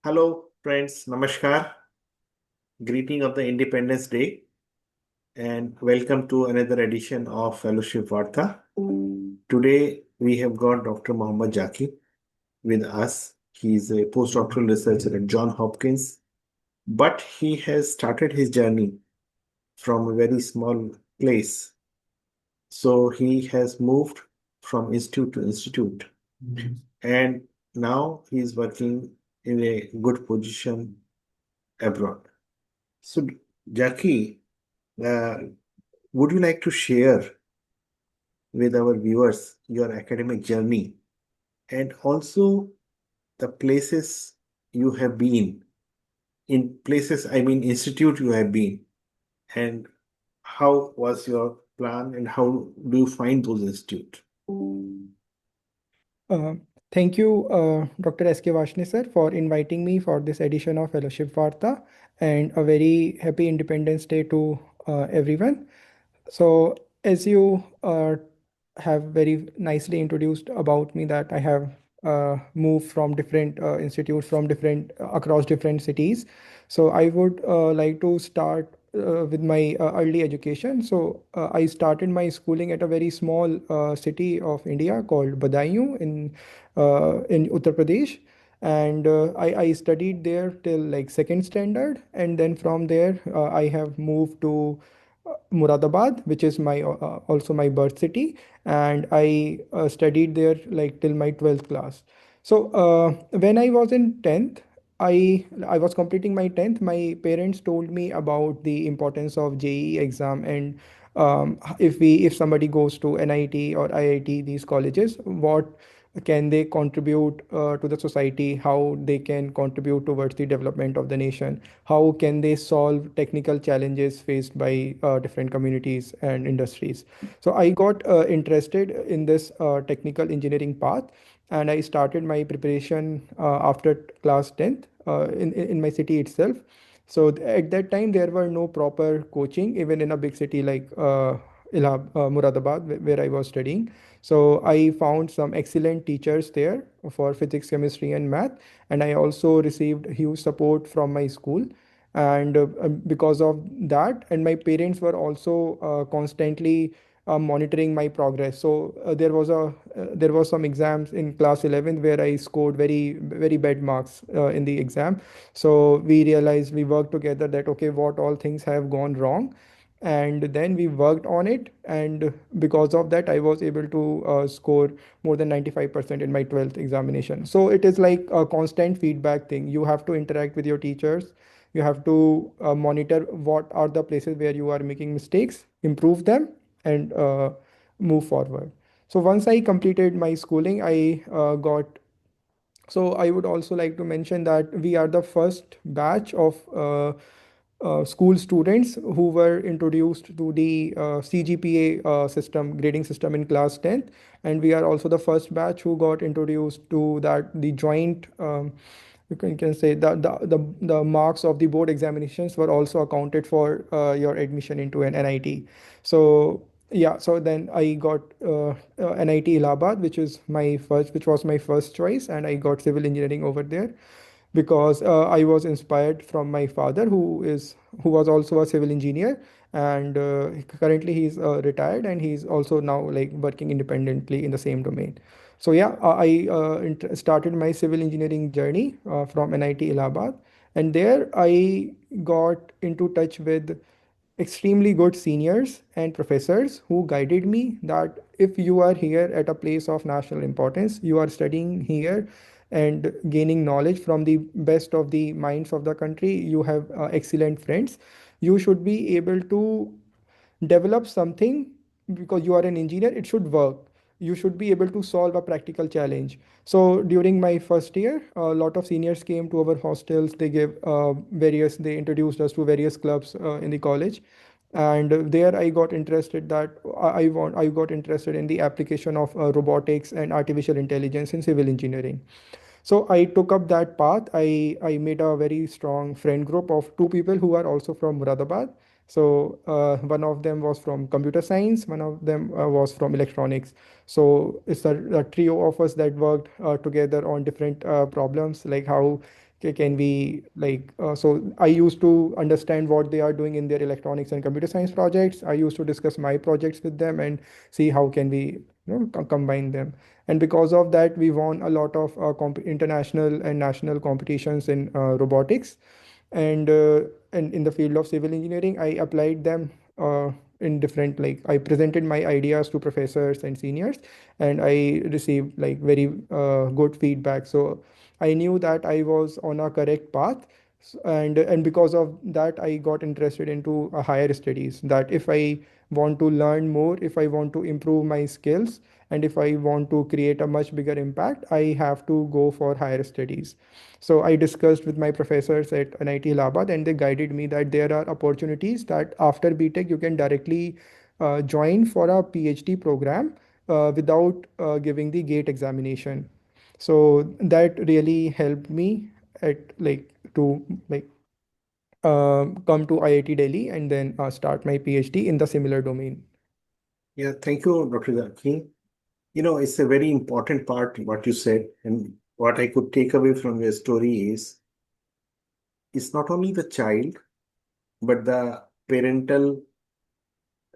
Hello, friends. Namaskar. Greeting of the Independence Day, and welcome to another edition of Fellowship Varta. Today, we have got Dr. Mohd Zaki with us. He is a postdoctoral researcher at Johns Hopkins, but he has started his journey from a very small place. So he has moved from institute to institute, and now he is working in a good position abroad. So, Jackie, uh, would you like to share with our viewers your academic journey and also the places you have been, in places, I mean, institute you have been, and how was your plan and how do you find those institute? Uh, Thank you, Dr. S.K. Varshney, sir, for inviting me for this edition of Fellowship Varta, and a very happy Independence Day to everyone. So, as you have very nicely introduced about me, that I have moved from different institutes from different across different cities. So, I would like to start with my early education. So, I started my schooling at a very small city of India called Badaयूं in Uttar Pradesh, and I studied there till like second standard, and then from there I have moved to Muradabad, which is my also my birth city, and I studied there like till my 12th class. So when I was in 10th, I was completing my 10th. My parents told me about the importance of JEE exam, and if somebody goes to NIT or IIT, these colleges, what can they contribute to the society, how they can contribute towards the development of the nation, how can they solve technical challenges faced by different communities and industries. So I got interested in this technical engineering path, and I started my preparation after class 10th in my city itself. So at that time there were no proper coaching even in a big city like Muradabad, where I was studying. So I found some excellent teachers there for physics, chemistry, and math, and I also received huge support from my school. And because of that, and my parents were also constantly monitoring my progress. So there was some exams in class 11th where I scored very bad marks in the exam. So we worked together that okay, what all things have gone wrong, and then we worked on it, and because of that I was able to score more than 95% in my 12th examination. So it is like a constant feedback thing. You have to interact with your teachers, you have to monitor what are the places where you are making mistakes, improve them, and move forward. So once I completed my schooling, I got so I would also like to mention that we are the first batch of school students who were introduced to the CGPA system, grading system in class 10th, and we are also the first batch who got introduced to that the joint. You can say that the marks of the board examinations were also accounted for your admission into an NIT. So yeah, so then I got NIT Allahabad, which was my first choice, and I got civil engineering over there because I was inspired from my father, who was also a civil engineer, and currently he's retired, and he's also now like working independently in the same domain. So yeah, I started my civil engineering journey from NIT Allahabad, and there I got into touch with extremely good seniors and professors who guided me that if you are here at a place of national importance, you are studying here and gaining knowledge from the best of the minds of the country, you have excellent friends, you should be able to develop something. Because you are an engineer, it should work, you should be able to solve a practical challenge. So during my first year, a lot of seniors came to our hostels, they introduced us to various clubs in the college, and there I got interested that I got interested in the application of robotics and artificial intelligence in civil engineering. So I took up that path. I made a very strong friend group of two people who are also from Muradabad. So one of them was from computer science, one of them was from electronics. So it's a trio of us that worked together on different problems, like how can we like so I used to understand what they are doing in their electronics and computer science projects. I used to discuss my projects with them and see how can we combine them. And because of that, we won a lot of international and national competitions in robotics. And in the field of civil engineering, I applied them in different, like I presented my ideas to professors and seniors, and I received like very good feedback. So I knew that I was on a correct path. And because of that, I got interested into higher studies, that if I want to learn more, if I want to improve my skills, and if I want to create a much bigger impact, I have to go for higher studies. So I discussed with my professors at NIT Allahabad, and they guided me that there are opportunities that after BTech you can directly join for a PhD program without giving the gate examination. So that really helped me at like to like come to IIT Delhi and then start my PhD in the similar domain. Yeah, thank you, Dr. Zaki. It's a very important part what you said, and what I could take away from your story is it's not only the child, but the parental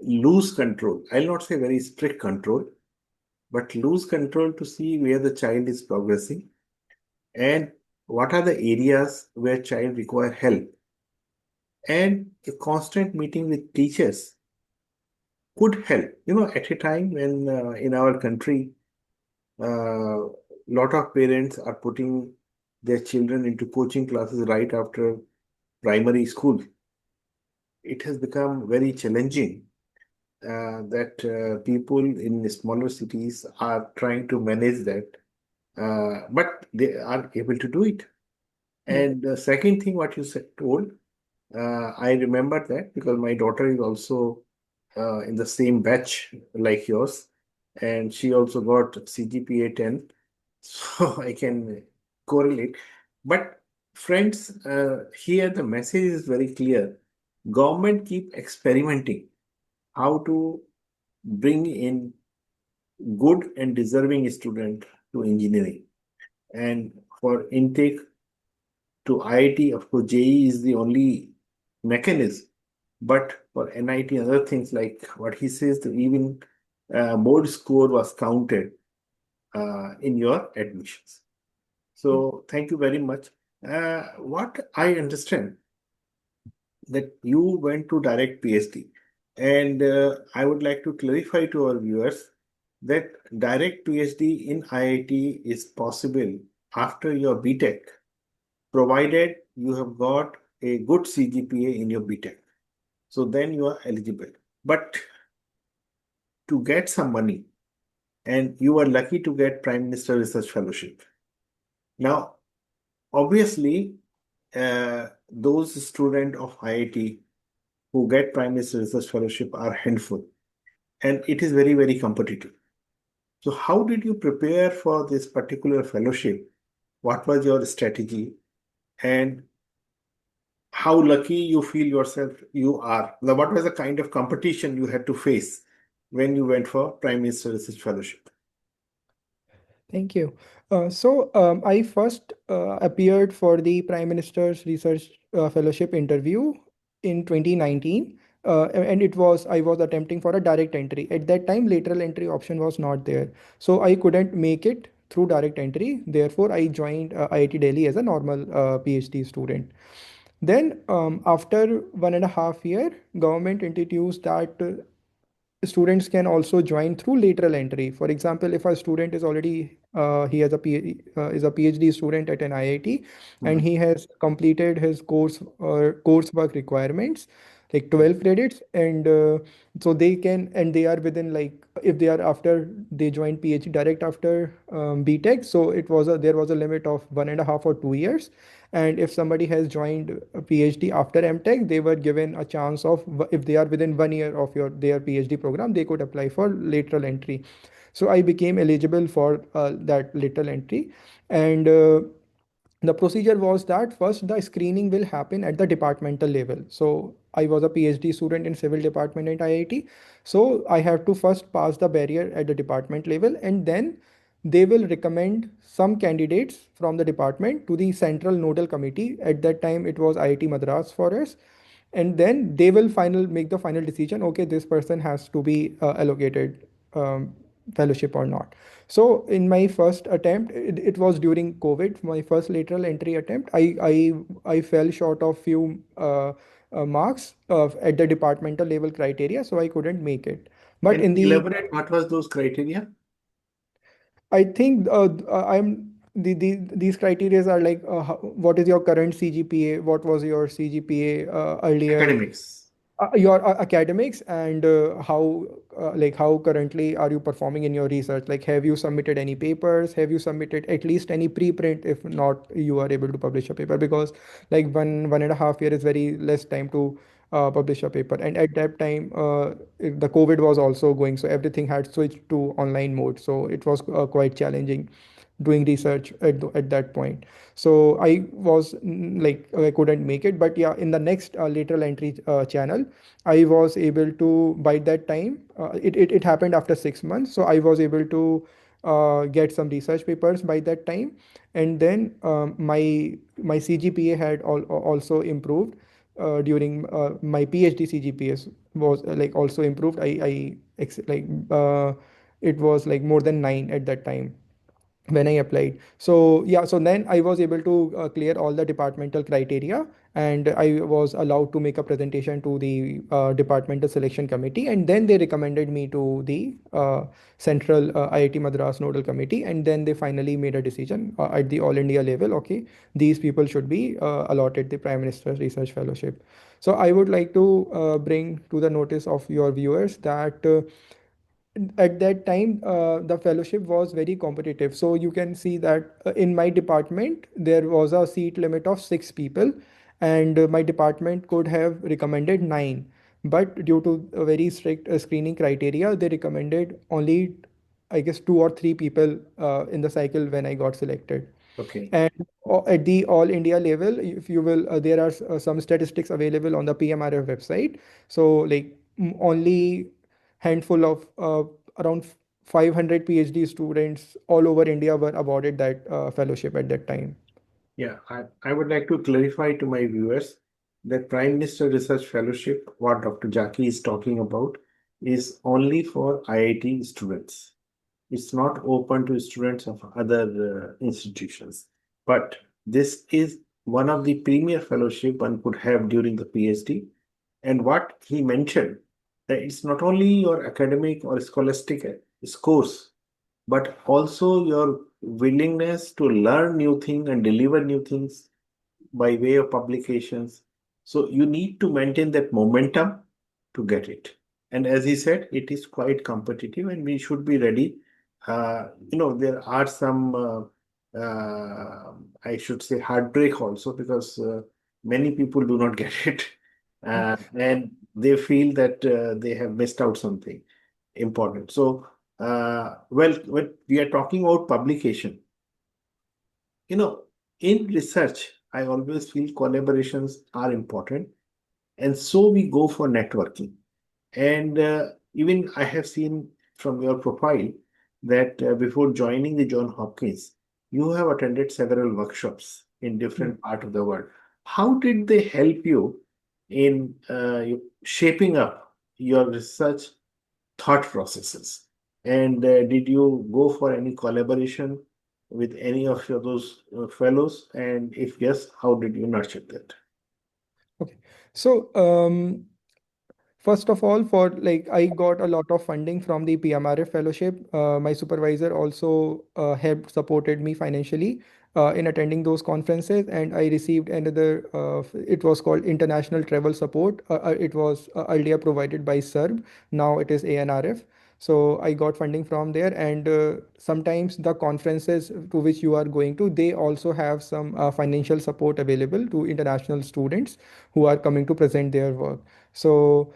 lose control. I'll not say very strict control, but lose control to see where the child is progressing and what are the areas where child require help. And a constant meeting with teachers could help. At a time when in our country, lot of parents are putting their children into coaching classes right after primary school. It has become very challenging that people in smaller cities are trying to manage that, but they are able to do it. Yeah. And the second thing, what you said, told, I remember that because my daughter is also in the same batch like yours, and she also got CGPA 10, so I can correlate. But friends, here the message is very clear. Government keep experimenting how to bring in good and deserving student to engineering. And for intake to IIT, of course, JEE is the only mechanism. But for NIT, other things like what he says, that even board score was counted in your admissions. So thank you very much. What I understand that you went to direct PhD, and I would like to clarify to our viewers that direct PhD in IIT is possible after your BTech, provided you have got a good CGPA in your BTech. So then you are eligible. But to get some money, and you are lucky to get Prime Minister Research Fellowship. Now, obviously, those students of IIT who get Prime Minister Research Fellowship are handful, and it is very, very competitive. So, how did you prepare for this particular fellowship? What was your strategy, and how lucky you feel yourself you are? Now, what was the kind of competition you had to face when you went for Prime Minister Research Fellowship? Thank you. I first appeared for the Prime Minister's Research Fellowship interview in 2019. And it was I was attempting for a direct entry. At that time, lateral entry option was not there. So I couldn't make it through direct entry. Therefore, I joined IIT Delhi as a normal PhD student. Then, after 1.5 year, government introduced that students can also join through lateral entry. For example, if a student is already he has a is a PhD student at an IIT, and Mhm. he has completed his coursework requirements like 12 credits, and so they can, and they are within, like if they are after they join PhD direct after BTech, so there was a limit of 1.5 or 2 years. And if somebody has joined a PhD after MTech, they were given a chance of, if they are within 1 year of their PhD program, they could apply for lateral entry. So I became eligible for that lateral entry. And the procedure was that first the screening will happen at the departmental level. So I was a PhD student in civil department at IIT. So I have to first pass the barrier at the department level, and then they will recommend some candidates from the department to the central nodal committee. At that time, it was IIT Madras for us, and then they will make the final decision. Okay, this person has to be allocated fellowship or not. So in my first attempt, it was during COVID, my first lateral entry attempt. I fell short of few marks at the departmental level criteria, so I couldn't make it. But Can in you the elaborate what was those criteria? I think these criteria are like what is your current CGPA, what was your CGPA earlier, Academics. your academics, and how currently are you performing in your research? Like, have you submitted any papers? Have you submitted at least any preprint? If not, you are able to publish a paper, because like 1.5 year is very less time to publish a paper. And at that time, the COVID was also going, so everything had switched to online mode. So it was quite challenging doing research at that point. So I was like I couldn't make it, but yeah, in the next lateral entry channel, I was able to, by that time, it happened after 6 months, so I was able to get some research papers by that time. And then my CGPA had also improved during my PhD. CGPA was like also improved. It was like more than 9 at that time when I applied. So yeah, so then I was able to clear all the departmental criteria, and I was allowed to make a presentation to the departmental selection committee, and then they recommended me to the central IIT Madras nodal committee, and then they finally made a decision at the all India level. Okay, these people should be allotted the Prime Minister's Research Fellowship. So I would like to bring to the notice of your viewers that. At that time the fellowship was very competitive, so you can see that in my department there was a seat limit of 6 people, and my department could have recommended 9, but due to a very strict screening criteria, they recommended only, I guess, 2 or 3 people in the cycle when I got selected. Okay. And at the all India level, if you will, there are some statistics available on the PMRF website. So, like, only handful of around 500 PhD students all over India were awarded that fellowship at that time. Yeah, I would like to clarify to my viewers that Prime Minister Research Fellowship, what Dr. Jackie is talking about, is only for IIT students. It's not open to students of other institutions. But this is one of the premier fellowship one could have during the PhD. And what he mentioned, that it's not only your academic or scholastic scores, but also your willingness to learn new things and deliver new things by way of publications. So you need to maintain that momentum to get it. And as he said, it is quite competitive and we should be ready. There are some, I should say, heartbreak also because many people do not get it. And they feel that they have missed out something important. So, when we are talking about publication, you know, in research, I always feel collaborations are important. And so we go for networking. And even I have seen from your profile that before joining the John Hopkins, you have attended several workshops in Yeah. different part of the world. How did they help you in shaping up your research thought processes? And did you go for any collaboration with any of those fellows? And if yes, how did you nurture that? Okay. So, first of all, for like, I got a lot of funding from the PMRF fellowship. My supervisor also helped supported me financially in attending those conferences, and I received another. It was called International Travel Support. It was earlier provided by SERB. Now it is ANRF. So I got funding from there, and sometimes the conferences to which you are going to, they also have some financial support available to international students who are coming to present their work. So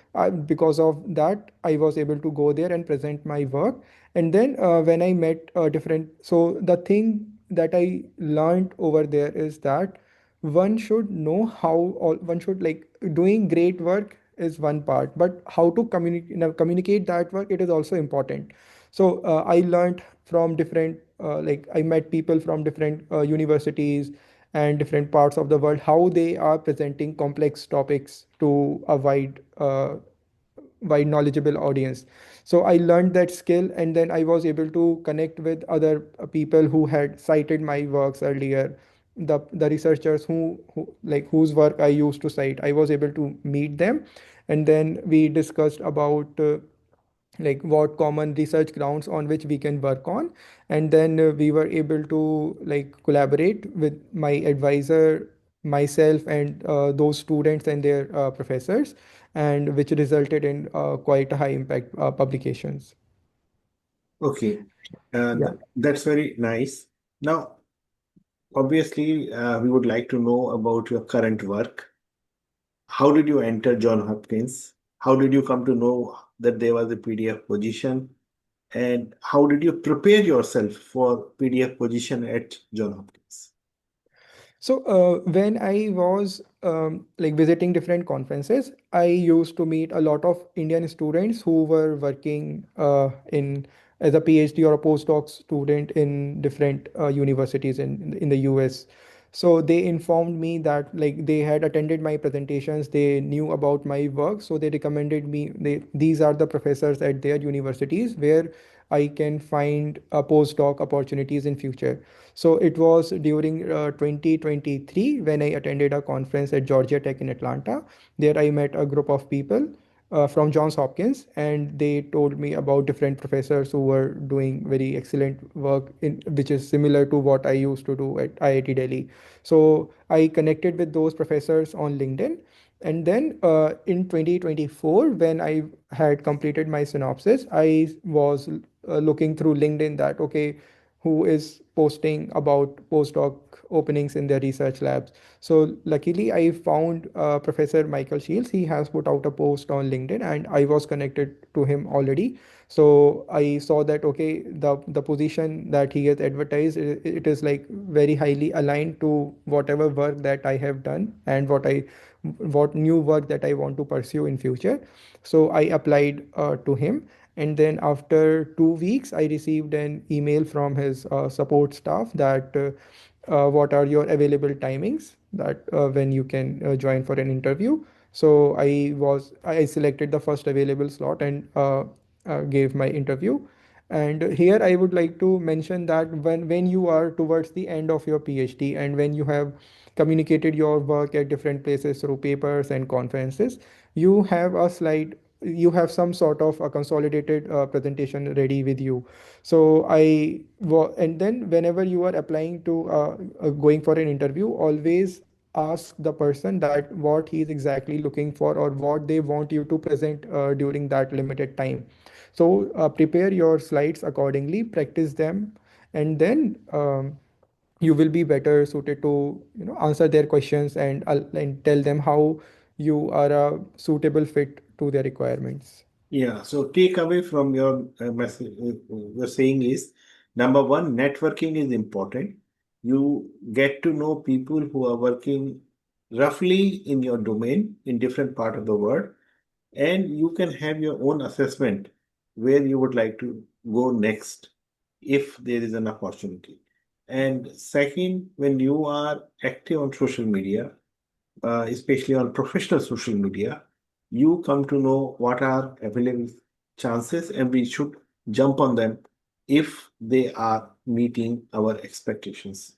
because of that, I was able to go there and present my work. And then when I met different, so the thing that I learned over there is that one should know how, or one should like, doing great work is one part, but how to communicate that work, it is also important. So I learned from different like I met people from different universities and different parts of the world, how they are presenting complex topics to a wide knowledgeable audience. So I learned that skill, and then I was able to connect with other people who had cited my works earlier. The researchers who like whose work I used to cite, I was able to meet them, and then we discussed about like what common research grounds on which we can work on, and then we were able to like collaborate with my advisor, myself, and those students and their professors, and which resulted in quite a high impact publications. Okay, Yeah. that's very nice. Now, obviously, we would like to know about your current work. How did you enter John Hopkins? How did you come to know that there was a PDF position? And how did you prepare yourself for PDF position at John Hopkins? So when I was like visiting different conferences, I used to meet a lot of Indian students who were working in as a PhD or a postdoc student in different universities in the US. So they informed me that like they had attended my presentations, they knew about my work, so they recommended me. These are the professors at their universities where I can find postdoc opportunities in future. So it was during 2023 when I attended a conference at Georgia Tech in Atlanta. There I met a group of people from Johns Hopkins, and they told me about different professors who were doing very excellent work which is similar to what I used to do at IIT Delhi. So I connected with those professors on LinkedIn. And then in 2024, when I had completed my synopsis, I was looking through LinkedIn that, okay, who is posting about postdoc openings in their research labs. So luckily, I found Professor Michael Shields. He has put out a post on LinkedIn, and I was connected to him already. So I saw that, okay, the position that he has advertised, it is like very highly aligned to whatever work that I have done and what new work that I want to pursue in future. So I applied to him, and then after 2 weeks, I received an email from his support staff that what are your available timings that when you can join for an interview. So I selected the first available slot and gave my interview. And here I would like to mention that when you are towards the end of your PhD and when you have communicated your work at different places through papers and conferences, you have a slide, you have some sort of a consolidated presentation ready with you. So and then whenever you are applying to going for an interview, always ask the person that what he is exactly looking for or what they want you to present during that limited time. So prepare your slides accordingly, practice them, and then you will be better suited to answer their questions and tell them how you are a suitable fit to their requirements. Yeah, so take away from your message, your saying is number one, networking is important. You get to know people who are working roughly in your domain in different part of the world, and you can have your own assessment where you would like to go next if there is an opportunity. And second, when you are active on social media, especially on professional social media, you come to know what are available chances and we should jump on them if they are meeting our expectations.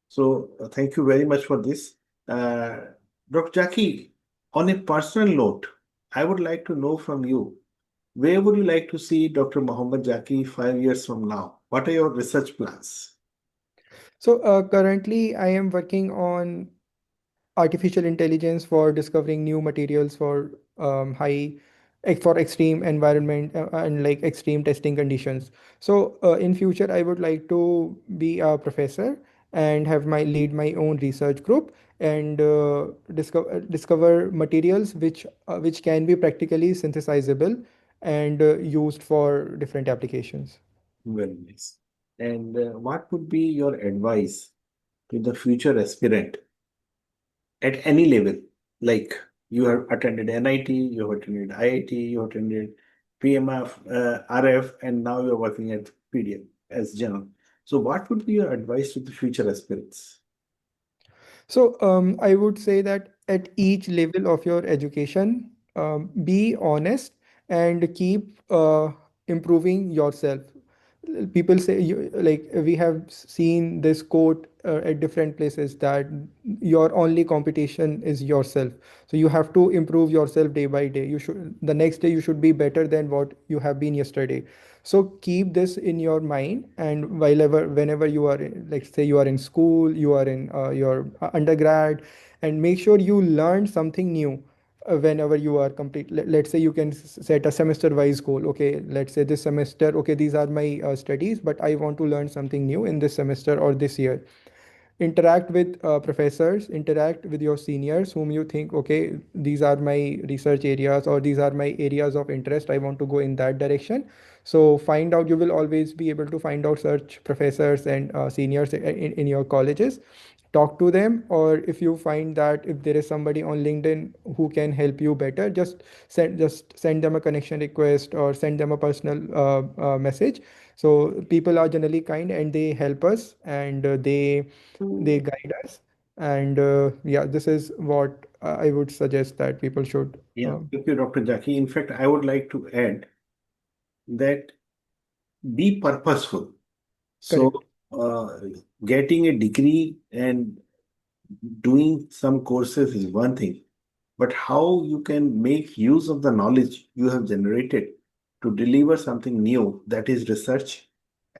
So, thank you very much for this. Uh, Dr. Jackie, on a personal note, I would like to know from you, where would you like to see Dr. Mohammed Jackie 5 years from now? What are your research plans? So currently, I am working on artificial intelligence for discovering new materials for for extreme environment and like extreme testing conditions. So in future, I would like to be a professor and have my lead my own research group and discover materials which can be practically synthesizable and used for different applications. Very nice. And what would be your advice to the future aspirant at any level? Like you have attended NIT, you have attended IIT, you have attended PMRF, RF, and now you're working at PDF as general. So what would be your advice to the future aspirants? So I would say that at each level of your education, be honest and keep improving yourself. People say like we have seen this quote at different places that your only competition is yourself. So you have to improve yourself day by day. You should the next day you should be better than what you have been yesterday. So keep this in your mind, and whenever you are like say you are in school, you are in your undergrad, and make sure you learn something new whenever you are complete. Let's say you can set a semester wise goal. Okay, let's say this semester, okay, these are my studies, but I want to learn something new in this semester or this year. Interact with professors, interact with your seniors whom you think, okay, these are my research areas or these are my areas of interest, I want to go in that direction. So find out, you will always be able to find out such professors and seniors in your colleges. Talk to them, or if you find that if there is somebody on LinkedIn who can help you better, just send them a connection request or send them a personal message. So people are generally kind and they help us, and they guide us. And yeah, this is what I would suggest that people should. Yeah, thank you, Dr. Jackie. In fact, I would like to add that be purposeful. So, Correct. uh, getting a degree and doing some courses is one thing, but how you can make use of the knowledge you have generated to deliver something new, that is research.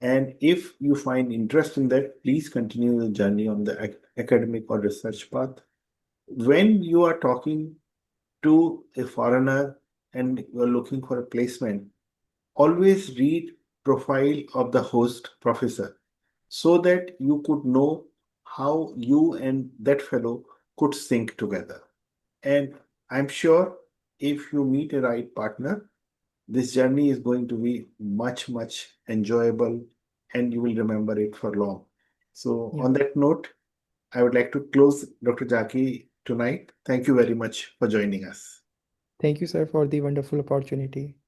And if you find interest in that, please continue the journey on the academic or research path. When you are talking to a foreigner and you are looking for a placement, always read profile of the host professor so that you could know how you and that fellow could sync together. And I'm sure if you meet a right partner, this journey is going to be much, much enjoyable and you will remember it for long. So, Yeah. on that note, I would like to close Dr. Jackie tonight. Thank you very much for joining us. Thank you, sir, for the wonderful opportunity.